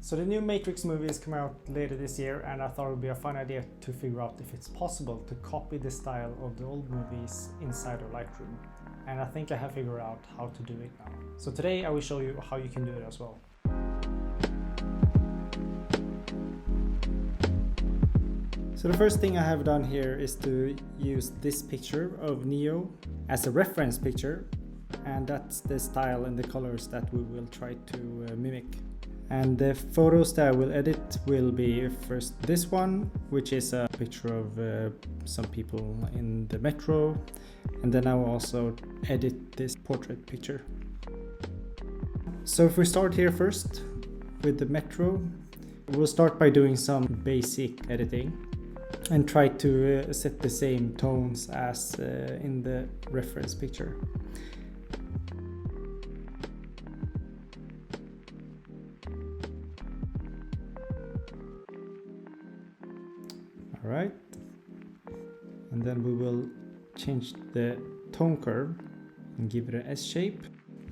So the new Matrix movie is coming out later this year, and I thought it would be a fun idea to figure out if it's possible to copy the style of the old movies inside of Lightroom. And I think I have figured out how to do it now. So today I will show you how you can do it as well. So the first thing I have done here is to use this picture of Neo as a reference picture, and that's the style and the colors that we will try to mimic. And the photos that I will edit will be first this one, which is a picture of some people in the metro, and then I will also edit this portrait picture. So if we start here first with the metro, we'll start by doing some basic editing and try to set the same tones as in the reference picture. Alright, and then we will change the tone curve and give it an S shape,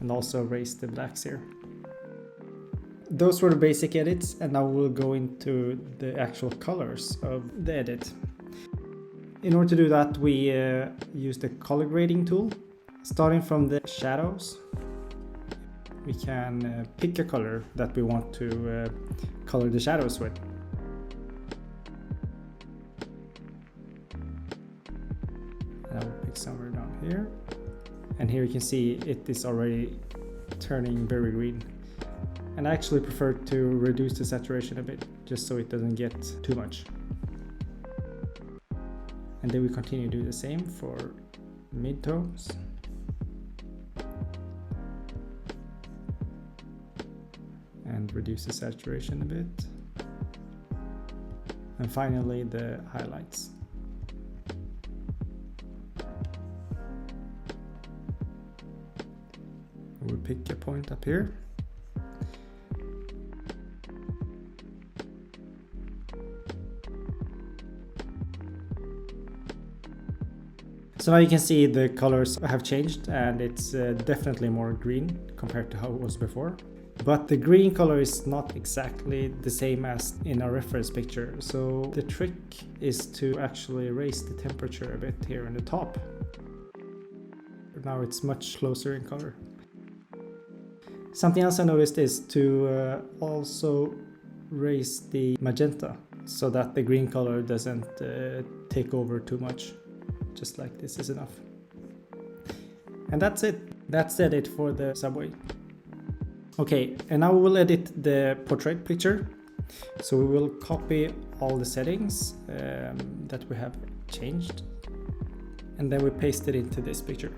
and also raise the blacks here. Those were the basic edits, and now we'll go into the actual colors of the edit. In order to do that, we use the color grading tool. Starting from the shadows, we can pick a color that we want to color the shadows with. I will pick somewhere down here, and here you can see it is already turning very green. And I actually prefer to reduce the saturation a bit, just so it doesn't get too much. And then we continue to do the same for midtones. And reduce the saturation a bit. And finally the highlights. We'll pick a point up here. So now you can see the colors have changed, and it's definitely more green compared to how it was before. But the green color is not exactly the same as in our reference picture. So the trick is to actually raise the temperature a bit here on the top. Now it's much closer in color. Something else I noticed is to also raise the magenta so that the green color doesn't take over too much. Just like this is enough. And that's it. That's the edit for the subway. Okay, and now we will edit the portrait picture. So we will copy all the settings that we have changed, and then we paste it into this picture.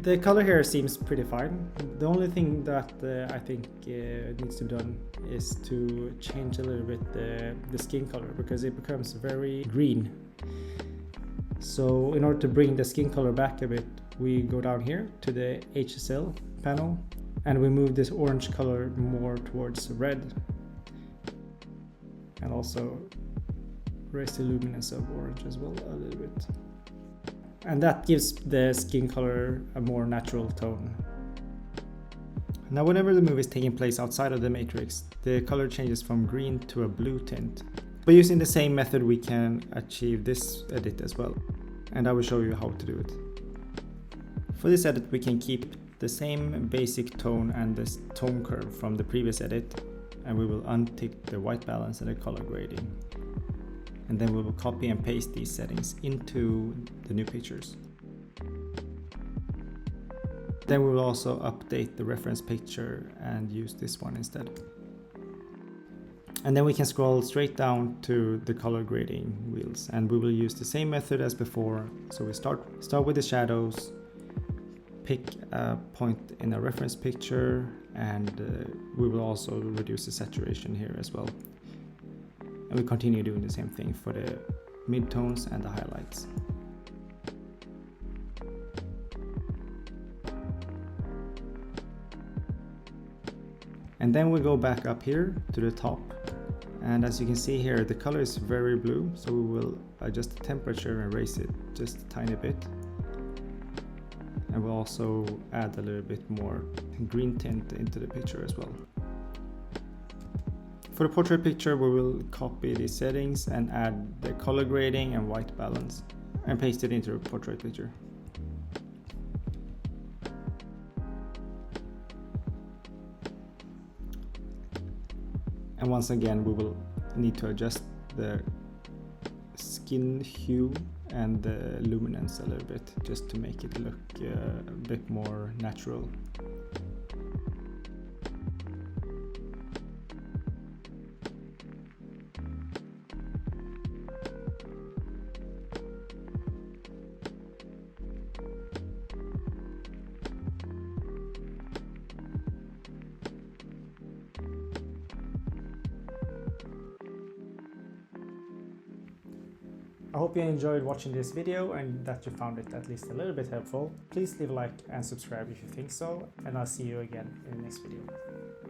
The color here seems pretty fine. The only thing that I think needs to be done is to change a little bit the skin color, because it becomes very green. So in order to bring the skin color back a bit, we go down here to the HSL panel, and we move this orange color more towards red, and also raise the luminance of orange as well a little bit. And that gives the skin color a more natural tone. Now whenever the movie is taking place outside of the matrix, the color changes from green to a blue tint. But using the same method we can achieve this edit as well, and I will show you how to do it. For this edit we can keep the same basic tone and this tone curve from the previous edit, and we will untick the white balance and the color grading. And then we will copy and paste these settings into the new pictures. Then we will also update the reference picture and use this one instead. And then we can scroll straight down to the color grading wheels, and we will use the same method as before. So we start with the shadows, pick a point in a reference picture, and we will also reduce the saturation here as well. And we continue doing the same thing for the midtones and the highlights. And then we go back up here to the top, and as you can see here, the color is very blue, so we will adjust the temperature and raise it just a tiny bit. And And we'll also add a little bit more green tint into the picture as well. For the portrait picture, we will copy the settings and add the color grading and white balance and paste it into the portrait picture. And once again, we will need to adjust the skin hue and the luminance a little bit, just to make it look a bit more natural. I hope you enjoyed watching this video and that you found it at least a little bit helpful. Please leave a like and subscribe if you think so, and I'll see you again in the next video.